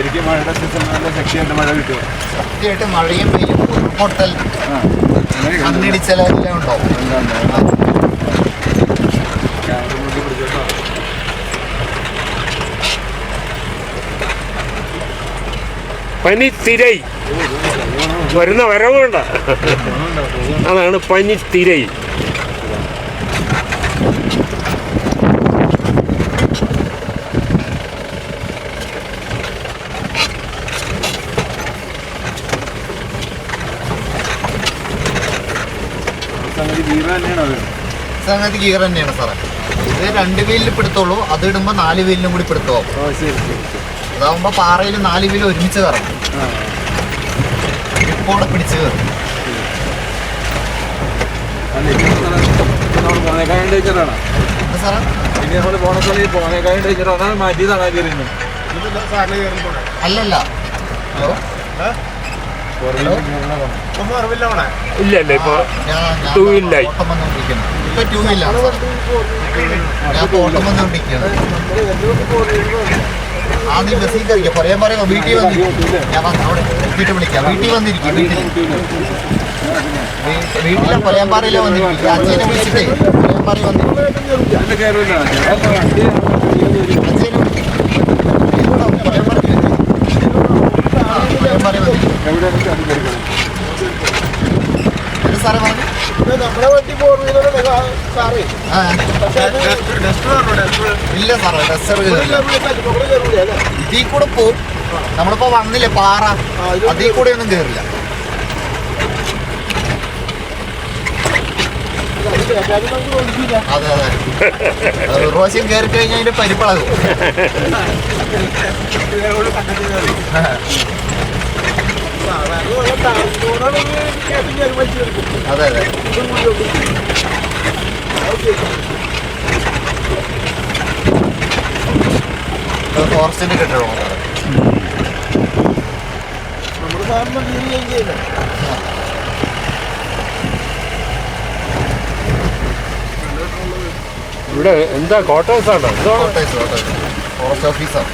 ശരിക്കും മഴയുടെ സീസൺ നല്ല ശക്തിയായിട്ട് മഴ കിട്ടുക. ശക്തിയായിട്ട് മഴയും പെയ്യും, ഉരുൾപൊട്ടൽ, മണ്ണിടിച്ചിലെല്ലാം ഉണ്ടാവും. പനിത്തിരൈ വരുന്ന വരവുണ്ട, അതാണ് പനിത്തിരൈ. സംഗതി ഗീർ തന്നെയാണ് സാറേ. ഇത് 2 വീലിൽ പിടുത്തുള്ളൂ, അത് ഇടുമ്പോൾ 4 വീലിനും കൂടി പിടുത്തവും. അതാവുമ്പോൾ പാറയിൽ 4 വീല് ഒരുമിച്ച് കറങ്ങും, ഇപ്പോൾ പിടിച്ച് കയറും. അല്ലല്ല, ഇല്ല ഇല്ല, ഇപ്പൊ 2 വീലായി. ഇപ്പൊ 2 വീലാണ് ഞാൻ ഓട്ടം വന്നുകൊണ്ടിരിക്കുകയാണ്. ആദ്യം ബസ്സിൽ കഴിക്കാം, പറയാൻ വീട്ടിൽ വന്നിരിക്കും. ഞാൻ അവിടെ എത്തിയിട്ട് വിളിക്കാം. വീട്ടിൽ വന്നിരിക്കും, വീട്ടിലെ പൊലയമ്പാറയിലെ വന്നിരിക്കും. അച്ഛനെ വിളിച്ചിട്ടേ പൊലയമ്പാറ വന്നിരിക്കും. സാറേ പറഞ്ഞു ഇല്ല സാറേ, ഡസ്റ്റർ ഇതിൽ കൂടെ പോവും. നമ്മളിപ്പോ വന്നില്ലേ പാറ, അതിൽ കൂടെ ഒന്നും കയറില്ല. അതെ അതെ, ഒരു പ്രാവശ്യം കയറി കഴിഞ്ഞാൽ അതിന്റെ പരിപ്പളകും. അതെ അതെ, ഫോറസ്റ്റിന്റെ കെട്ടിടമോ സാറേ? ഇവിടെ എന്താ ക്വാർട്ടേഴ്സ് ആണോ? ഫോറസ്റ്റ് ഓഫീസാണ്.